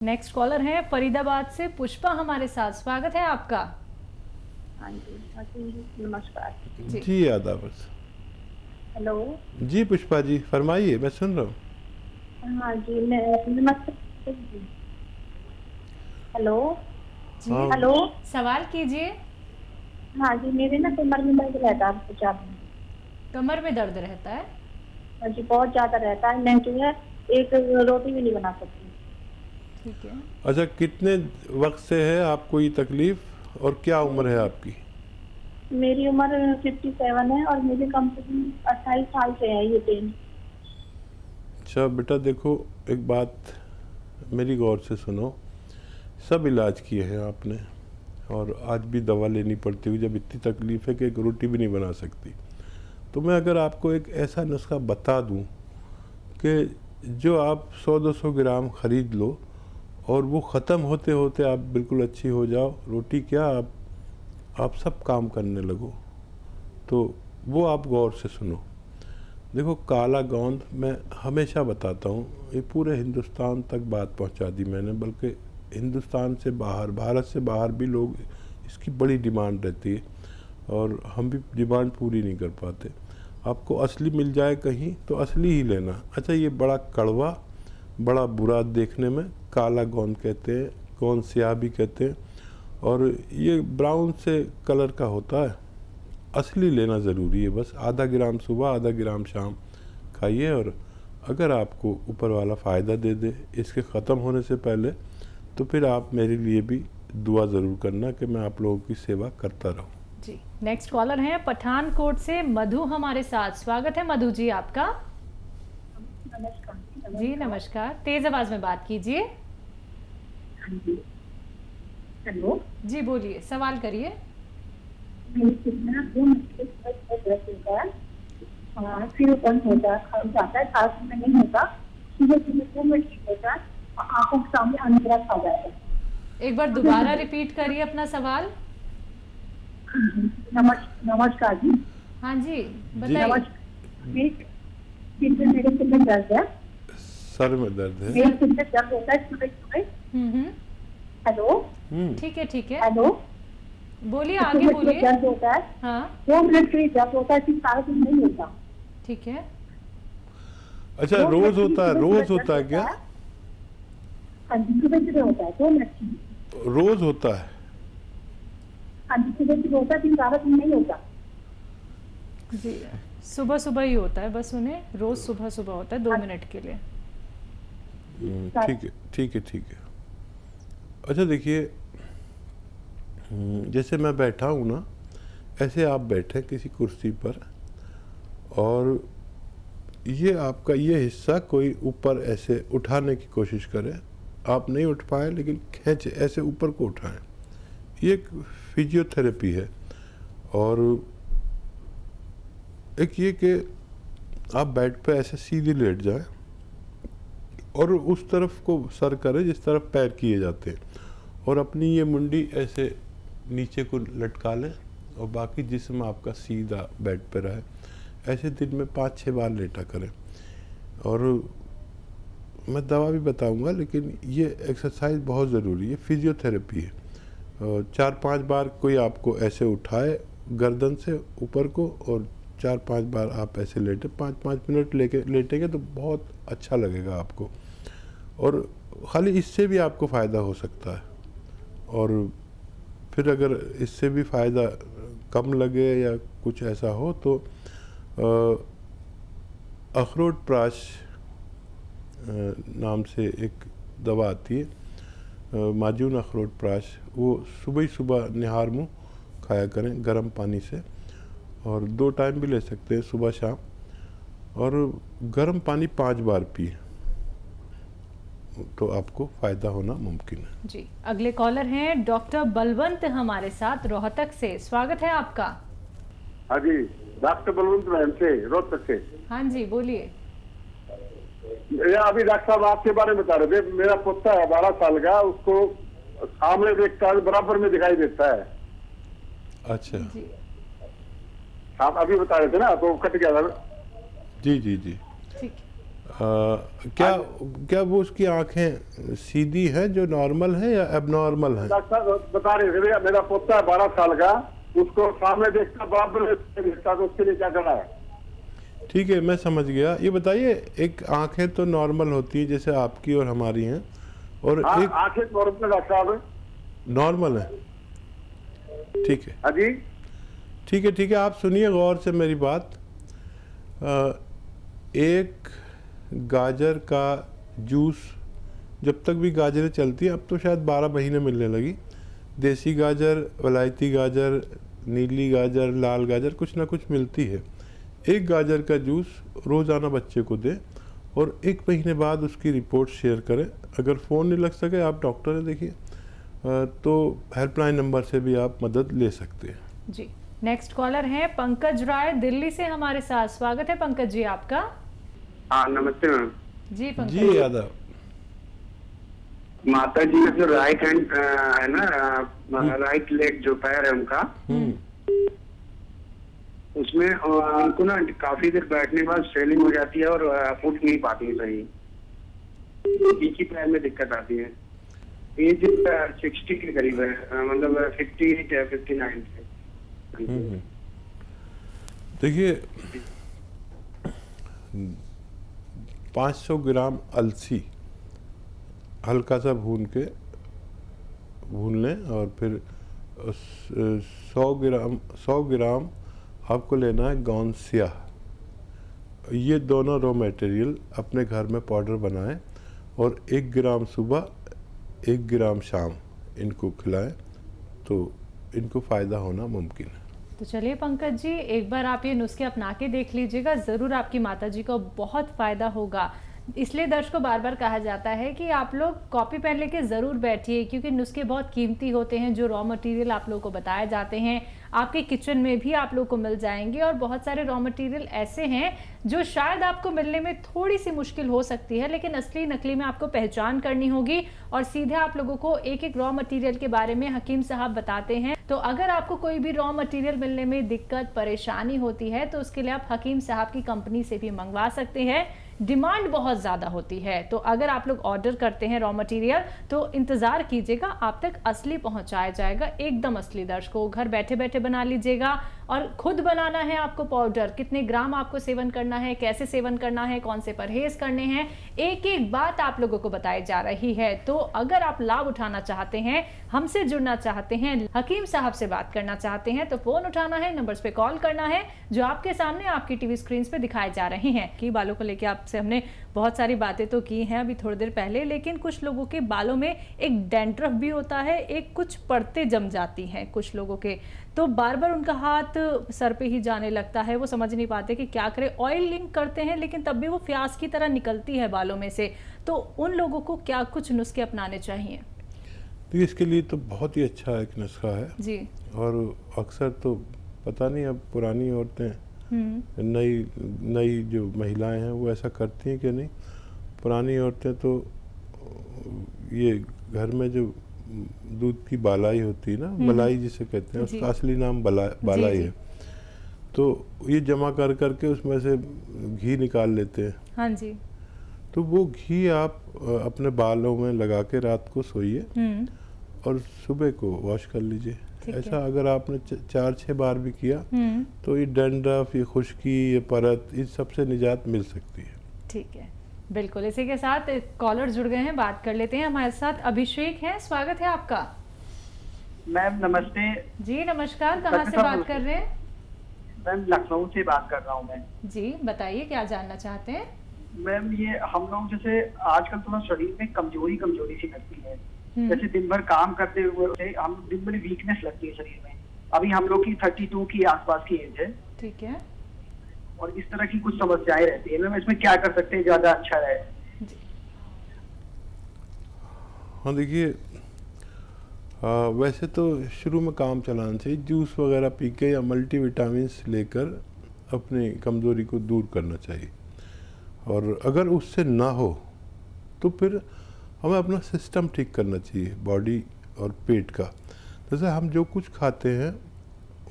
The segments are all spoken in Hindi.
नेक्स्ट कॉलर है फरीदाबाद से पुष्पा हमारे साथ। स्वागत है आपका। हाँ जी, नमस्कार जी आदाब। हेलो जी पुष्पा जी फरमाइए, मैं सुन रहा हूँ। हाँ जी, मैं नमस्ते जी। हेलो जी हाँ। हेलो सवाल कीजिए। हाँ जी, मेरे ना कमर में दर्द रहता है बहुत ज्यादा। कमर में दर्द रहता है? हाँ जी, बहुत ज्यादा रहता है। मैं जो है एक रोटी भी नहीं बना सकती। ठीक है। अच्छा, कितने वक्त से है आपको ये तकलीफ और क्या उम्र है आपकी? मेरी उम्र 57 है और मुझे कम से कम 28 साल से है ये पेन। अच्छा बेटा देखो, एक बात मेरी गौर से सुनो। सब इलाज किए हैं आपने और आज भी दवा लेनी पड़ती हुई जब इतनी तकलीफ है कि एक रोटी भी नहीं बना सकती। तो मैं अगर आपको एक ऐसा नुस्खा बता दूं कि जो आप 100-200 ग्राम ख़रीद लो और वो ख़त्म होते होते आप बिल्कुल अच्छी हो जाओ, रोटी क्या आप सब काम करने लगो, तो वो आप गौर से सुनो। देखो काला गोंद मैं हमेशा बताता हूँ, ये पूरे हिंदुस्तान तक बात पहुँचा दी मैंने, बल्कि हिंदुस्तान से बाहर, भारत से बाहर भी लोग इसकी बड़ी डिमांड रहती है और हम भी डिमांड पूरी नहीं कर पाते। आपको असली मिल जाए कहीं तो असली ही लेना। अच्छा, ये बड़ा कड़वा, बड़ा बुरा देखने में, काला गोंद कहते हैं, गोंद स्याह भी कहते हैं, और ये ब्राउन से कलर का होता है। असली लेना ज़रूरी है। बस आधा ग्राम सुबह, आधा ग्राम शाम खाइए और अगर आपको ऊपर वाला फ़ायदा दे दे इसके ख़त्म होने से पहले, तो फिर आप मेरे लिए भी दुआ ज़रूर करना कि मैं आप लोगों की सेवा करता रहूं। जी नेक्स्ट कॉलर है पठानकोट से मधु हमारे साथ। स्वागत है मधु जी आपका। नमस्कार जी नमस्कार, तेज आवाज में बात कीजिए। हाँ जी। हेलो जी बोलिए, सवाल करिए। मेरी कितना 2 महीने से दर्द होता है। हाँ, फिर बंद होता है, खा जाता है, सांस में नहीं होता। सुबह सुबह 2 मिनट ठीक होता है और आंखों के सामने अंधेरा छा जाता है। एक बार दोबारा रिपीट करिए अपना सवाल। नमस्कार जी। हाँ जी जी। बताइए। मेरे सिर में दर्द है। सर में दर्द है? मेरे सिर में दर्द होता है सुबह सुबह। हेलो ठीक है ठीक है, हेलो, बोलिए तो आगे सुबह बोलिए। सुबह दर्द होता है। हाँ 2 मिनट के लिए दर्द होता है, फिर सारा दिन नहीं होता। ठीक है। अच्छा, 2 मिनट रोज के लिए होता है? सुबह रोज सुबह होता है दर्द क्या? हाँ जी, सुबह सुबह होता है 2 मिनट के लिए। रोज होता है? हाँ जी, सुबह सुबह होता है, फिर सारा दिन नहीं होता। जी सुबह सुबह ही होता है, बस उन्हें रोज सुबह सुबह होता है 2 मिनट के लिए। ठीक है ठीक है ठीक है। अच्छा देखिए, जैसे मैं बैठा हूँ ना, ऐसे आप बैठे किसी कुर्सी पर और ये आपका ये हिस्सा कोई ऊपर ऐसे उठाने की कोशिश करे। आप नहीं उठ पाए लेकिन खींचे, ऐसे ऊपर को उठाएं। ये एक फिजियोथेरेपी है। और एक ये कि आप बेड पे ऐसे सीधे लेट जाएं और उस तरफ को सर करें जिस तरफ पैर किए जाते हैं, और अपनी ये मुंडी ऐसे नीचे को लटका लें और बाकी जिस्म आपका सीधा बेड पे रहे। ऐसे दिन में 5-6 बार लेटा करें। और मैं दवा भी बताऊंगा, लेकिन ये एक्सरसाइज बहुत ज़रूरी है, फिजियोथेरेपी है। 4-5 बार कोई आपको ऐसे उठाए गर्दन से ऊपर को और 4-5 बार आप ऐसे लेटे, 5-5 मिनट लेके लेटेंगे तो बहुत अच्छा लगेगा आपको। और ख़ाली इससे भी आपको फ़ायदा हो सकता है। और फिर अगर इससे भी फ़ायदा कम लगे या कुछ ऐसा हो तो अखरोट प्राश नाम से एक दवा आती है, माजून अखरोट प्राश, वो सुबह ही सुबह निहार मुँह खाया करें गर्म पानी से, और 2 टाइम भी ले सकते हैं, सुबह शाम। और गर्म पानी 5 बार पिए तो आपको फ़ायदा होना मुमकिन है। जी अगले कॉलर हैं डॉक्टर बलवंत हमारे साथ रोहतक से। स्वागत है आपका। हाँ जी, डॉक्टर बलवंत मैम से, रोहतक से। हाँ जी बोलिए। अभी डॉक्टर साहब आपके बारे में बता रहे थे। मेरा पोता है 12 साल का, उसको सामने देखता है, बराबर में दिखाई देता है। अच्छा जी आप अभी बता रहे थे ना, तो कट गया था। जी जी जी। ठीक। क्या क्या वो उसकी आंखें सीधी है जो नॉर्मल है या एबनॉर्मल है? डॉक्टर साहब बता रहे थे, मेरा पोता है 12 साल का, उसको सामने देखता बराबर में देखता, तो उसके लिए क्या करना है? ठीक है, मैं समझ गया। ये बताइए, एक आंखें तो नॉर्मल होती है जैसे आपकी और हमारी हैं, और हाँ, एक आंखें नॉर्मल डॉक्टर साहब। नॉर्मल है। ठीक है, हाँ जी। ठीक है, ठीक है, आप सुनिए गौर से मेरी बात। एक गाजर का जूस, जब तक भी गाजरें चलती हैं, अब तो शायद 12 महीने मिलने लगी, देसी गाजर, वलायती गाजर, नीली गाजर, लाल गाजर, कुछ ना कुछ मिलती है। एक गाजर का जूस रोज़ाना बच्चे को दें और 1 महीने बाद उसकी रिपोर्ट शेयर करें। अगर फ़ोन नहीं लग सके, आप डॉक्टर से देखिए, तो हेल्पलाइन नंबर से भी आप मदद ले सकते हैं। जी, नेक्स्ट कॉलर हैं पंकज राय दिल्ली से हमारे साथ। स्वागत है पंकज जी आपका। हाँ नमस्ते मैम। जी पंकज जी यादव, माता जी का जो राइट हैंड है ना, राइट लेग जो पैर है उनका, उसमें उनको ना काफी देर बैठने के बाद स्वेलिंग हो जाती है और उठ नहीं पाती है सही। एक ही पैर में दिक्कत आती है। एज 60 के करीब है, मतलब 58 या 59 है। देखिए 500 ग्राम अलसी हल्का सा भून लें, और फिर 100 ग्राम आपको लेना है गौन स्याह। ये दोनों रॉ मटेरियल अपने घर में पाउडर बनाएं और 1 ग्राम सुबह 1 ग्राम शाम इनको खिलाएं, तो इनको फ़ायदा होना मुमकिन है। तो चलिए पंकज जी, एक बार आप ये नुस्खे अपना के देख लीजिएगा, ज़रूर आपकी माता जी को बहुत फ़ायदा होगा। इसलिए दर्शकों को बार बार कहा जाता है कि आप लोग कॉपी पेन लेके ज़रूर बैठिए, क्योंकि नुस्खे बहुत कीमती होते हैं। जो रॉ मटेरियल आप लोगों को बताए जाते हैं आपके किचन में भी आप लोग को मिल जाएंगे, और बहुत सारे रॉ मटेरियल ऐसे हैं जो शायद आपको मिलने में थोड़ी सी मुश्किल हो सकती है, लेकिन असली नकली में आपको पहचान करनी होगी। और सीधे आप लोगों को एक एक रॉ मटेरियल के बारे में हकीम साहब बताते हैं। तो अगर आपको कोई भी रॉ मटेरियल मिलने में दिक्कत परेशानी होती है, तो उसके लिए आप हकीम साहब की कंपनी से भी मंगवा सकते हैं। डिमांड बहुत ज़्यादा होती है, तो अगर आप लोग ऑर्डर करते हैं रॉ मटेरियल, तो इंतज़ार कीजिएगा, आप तक असली पहुंचाया जाएगा, एकदम असली। दर्शकों, घर बैठे बैठे बना लीजिएगा, और खुद बनाना है आपको पाउडर, कितने ग्राम आपको सेवन करना है, कैसे सेवन करना है, कौन से परहेज करने हैं, एक एक बात आप लोगों को बताई जा रही है। तो अगर आप लाभ उठाना चाहते हैं, हमसे जुड़ना चाहते हैं, हकीम साहब से बात करना चाहते हैं, तो फोन उठाना है, नंबर्स पे कॉल करना है जो आपके सामने आपकी टीवी स्क्रीन पे दिखाए जा रहे हैं। कि बालों को लेकर आपसे हमने बहुत सारी बातें तो की हैं अभी थोड़ी देर पहले, लेकिन कुछ लोगों के बालों में एक डैंड्रफ भी होता है, एक कुछ परतें जम जाती हैं कुछ लोगों के, तो बार बार उनका हाथ सर पे ही जाने लगता है, वो समझ नहीं पाते कि क्या करें। ऑयलिंग करते हैं लेकिन तब भी वो फ्यास की तरह निकलती है बालों में से, तो उन लोगों को क्या कुछ नुस्खे अपनाने चाहिए? तो इसके लिए तो बहुत ही अच्छा एक नुस्खा है जी। और अक्सर तो पता नहीं अब पुरानी औरतें, नई जो महिलाएं हैं वो ऐसा करती हैं कि नहीं। पुरानी औरतें तो ये घर में जो दूध की बालाई होती है ना, मलाई जिसे कहते हैं, उसका असली नाम बालाई है, तो ये जमा कर करके उसमें से घी निकाल लेते हैं। हाँ जी। तो वो घी आप अपने बालों में लगा के रात को सोइए और सुबह को वॉश कर लीजिए। ऐसा अगर आपने 4-6 बार भी किया तो ये डैंड्रफ, ये खुश्की, ये परत, इस सबसे निजात मिल सकती है। ठीक है, बिल्कुल। इसी के साथ कॉलर जुड़ गए हैं, बात कर लेते हैं। हमारे साथ अभिषेक हैं, स्वागत है आपका। मैम नमस्ते। जी नमस्कार, कहाँ से बात कर रहे हैं? मैम लखनऊ से बात कर रहा हूँ मैं। जी बताइए, क्या जानना चाहते हैं? मैम ये हम लोग जैसे आजकल थोड़ा शरीर में कमजोरी सी लगती है, जैसे दिन भर काम करते हुए हम दिन भर वीकनेस लगती है शरीर में। अभी हम लोग की 32 की आसपास की एज है। ठीक है। और इस तरह की कुछ समस्याएं रहती है, मैम इसमें क्या कर सकते हैं ज्यादा अच्छा रहे? हाँ देखिए, वैसे तो शुरू में काम चलाना चाहिए, जूस वगैरह पी के या मल्टीविटामिन्स लेकर अपनी कमज़ोरी को दूर करना चाहिए। और अगर उससे ना हो तो फिर हमें अपना सिस्टम ठीक करना चाहिए, बॉडी और पेट का। जैसे हम जो कुछ खाते हैं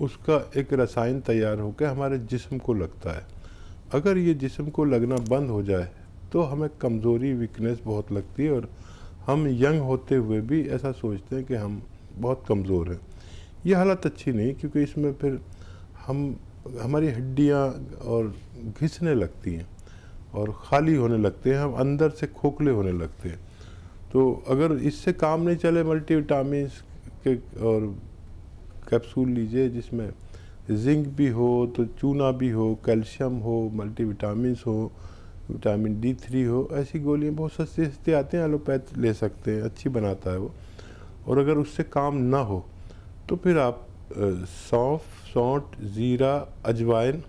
उसका एक रसायन तैयार होकर हमारे जिस्म को लगता है। अगर ये जिस्म को लगना बंद हो जाए तो हमें कमज़ोरी वीकनेस बहुत लगती है और हम यंग होते हुए भी ऐसा सोचते हैं कि हम बहुत कमज़ोर हैं। ये हालत अच्छी नहीं, क्योंकि इसमें फिर हमारी हड्डियाँ और घिसने लगती हैं और ख़ाली होने लगते हैं, हम अंदर से खोखले होने लगते हैं। तो अगर इससे काम नहीं चले, मल्टीविटामिन्स के और कैप्सूल लीजिए जिसमें जिंक भी हो, तो चूना भी हो, कैल्शियम हो, मल्टीविटामिन्स हो, विटामिन D3 हो, ऐसी गोलियाँ बहुत सस्ती सस्ती आती हैं, एलोपैथ ले सकते हैं, अच्छी बनाता है वो। और अगर उससे काम ना हो तो फिर आप सौंफ, सौंठ, ज़ीरा, अजवाइन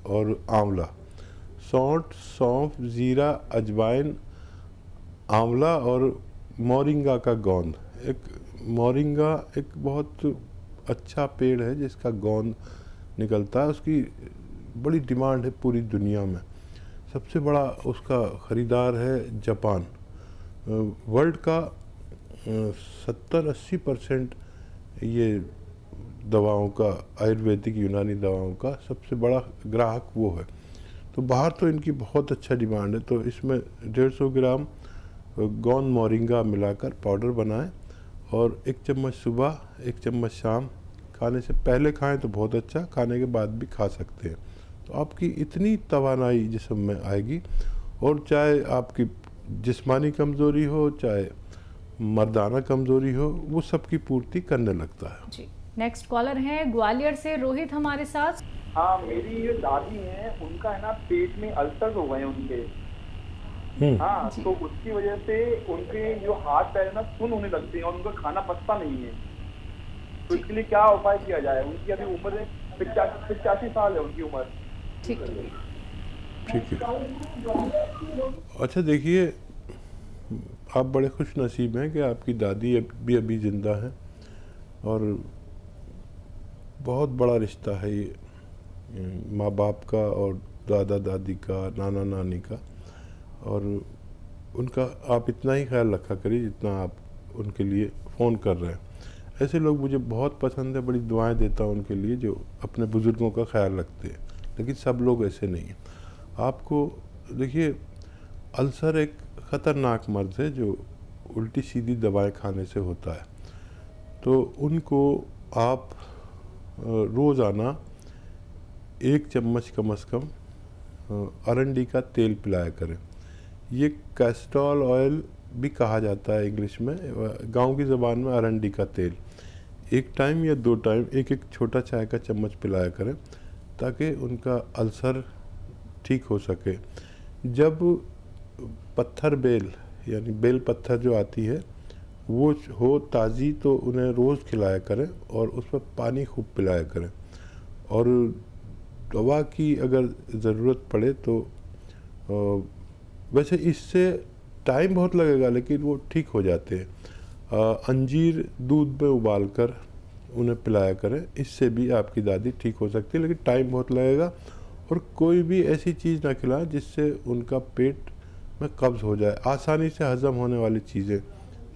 और आंवला, सौंठ, सौंफ, ज़ीरा, अजवाइन, आंवला और मोरिंगा का गोंद। मोरिंगा एक बहुत अच्छा पेड़ है जिसका गोंद निकलता है, उसकी बड़ी डिमांड है पूरी दुनिया में। सबसे बड़ा उसका ख़रीदार है जापान। वर्ल्ड का 70-80% ये दवाओं का, आयुर्वेदिक यूनानी दवाओं का सबसे बड़ा ग्राहक वो है। तो बाहर तो इनकी बहुत अच्छा डिमांड है। तो इसमें 150 ग्राम गोंद मोरिंगा मिलाकर पाउडर बनाएं और 1 चम्मच सुबह, 1 चम्मच शाम, खाने से पहले खाएं तो बहुत अच्छा, खाने के बाद भी खा सकते हैं। तो आपकी इतनी तवानाई जिस्म में आएगी, और चाहे आपकी जिस्मानी कमज़ोरी हो, चाहे मर्दाना कमज़ोरी हो, वो सबकी पूर्ति करने लगता है। जी, नेक्स्ट कॉलर हैं ग्वालियर से रोहित हमारे साथ। हाँ, मेरी ये दादी हैं, उनका है ना पेट में अल्सर हो गए उनके। हाँ, तो उसकी वजह से उनके जो हाथ पैर ना सुन्न होने लगते हैं और उनका खाना पचता नहीं है। तो इसके लिए क्या उपाय किया जाए? उनकी अभी उम्र 85 साल है उनकी उम्र। ठीक है, ठीक है। अच्छा देखिए, आप बड़े खुश नसीब हैं कि आपकी दादी अभी ज़िंदा हैं, और बहुत बड़ा रिश्ता है ये माँ बाप का और दादा दादी का, नाना नानी का। और उनका आप इतना ही ख्याल रखा करिए जितना आप उनके लिए फ़ोन कर रहे हैं। ऐसे लोग मुझे बहुत पसंद है, बड़ी दुआएं देता हूँ उनके लिए जो अपने बुज़ुर्गों का ख्याल रखते हैं, लेकिन सब लोग ऐसे नहीं हैं। आपको देखिए, अल्सर एक ख़तरनाक मर्ज़ है जो उल्टी सीधी दवाएं खाने से होता है। तो उनको आप रोज़ाना 1 चम्मच कम से कम अरंडी का तेल पिलाया करें। ये कैस्ट्रॉल ऑयल भी कहा जाता है इंग्लिश में, गांव की ज़बान में अरंडी का तेल। 1 टाइम या 2 टाइम 1-1 छोटा चाय का चम्मच पिलाया करें, ताकि उनका अल्सर ठीक हो सके। जब पत्थर बेल यानी बेल पत्थर जो आती है वो हो ताज़ी, तो उन्हें रोज़ खिलाया करें और उस पर पानी खूब पिलाया करें। और दवा की अगर ज़रूरत पड़े तो वैसे इससे टाइम बहुत लगेगा, लेकिन वो ठीक हो जाते हैं। अंजीर दूध में उबाल कर उन्हें पिलाया करें, इससे भी आपकी दादी ठीक हो सकती है, लेकिन टाइम बहुत लगेगा। और कोई भी ऐसी चीज़ ना खिलाएं जिससे उनका पेट में कब्ज़ हो जाए। आसानी से हज़म होने वाली चीज़ें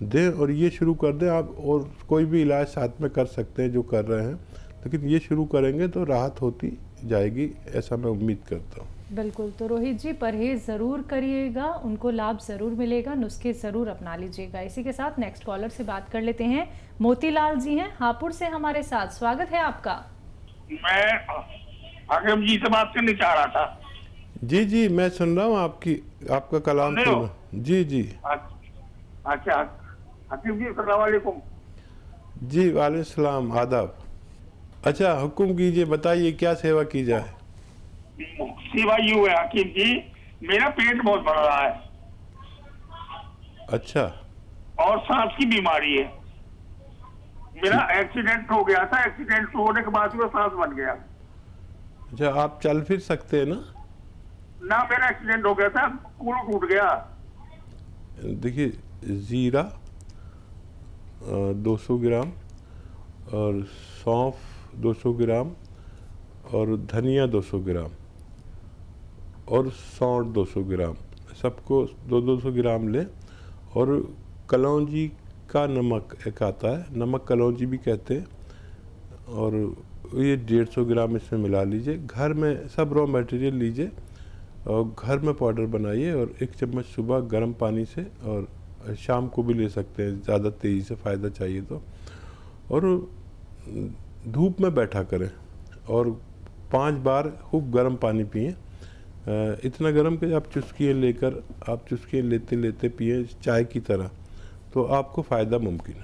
दें और ये शुरू कर दें आप। और कोई भी इलाज साथ में कर सकते हैं जो कर रहे हैं, लेकिन ये शुरू करेंगे तो राहत होती जाएगी, ऐसा मैं उम्मीद करता हूँ। बिल्कुल। तो रोहित जी, परहेज ज़रूर करिएगा, उनको लाभ ज़रूर मिलेगा, नुस्खे ज़रूर अपना लीजिएगा। इसी के साथ नेक्स्ट कॉलर से बात कर लेते हैं। मोतीलाल जी हैं हापुड़ से हमारे साथ, स्वागत है आपका। मैं हाकिम जी से बात करनी चाह रहा था। जी जी, मैं सुन रहा हूँ आपका कलाम सुन रहा हूँ। जी जी। अच्छा हाकिम जी, अस्सलाम वालेकुम। जी वालेकुम सलाम, आदाब। अच्छा, हुक्म कीजिए, बताइए क्या सेवा की जाए। सेवा यूँ है हाकिम जी, मेरा पेट बहुत बढ़ रहा है। अच्छा। और सांस की बीमारी है। मेरा एक्सीडेंट हो गया था, एक्सीडेंट होने के बाद में सांस बन गया। अच्छा, आप चल फिर सकते हैं ना? ना, मेरा एक्सीडेंट हो गया था, कूल टूट गया। देखिए, ज़ीरा 200 ग्राम और सौंफ 200 ग्राम और धनिया 200 ग्राम और सौंठ 200 ग्राम, सबको 200 ग्राम लें। और कलौंजी का नमक एक आता है, नमक कलौंजी भी कहते हैं, और ये 150 ग्राम इसमें मिला लीजिए। घर में सब रॉ मटेरियल लीजिए और घर में पाउडर बनाइए और 1 चम्मच सुबह गर्म पानी से, और शाम को भी ले सकते हैं ज़्यादा तेज़ी से फ़ायदा चाहिए तो। और धूप में बैठा करें और 5 बार खूब गर्म पानी पिएं, इतना गर्म कि आप चुस्कियाँ लेते लेते पिएं चाय की तरह, तो आपको फ़ायदा मुमकिन है।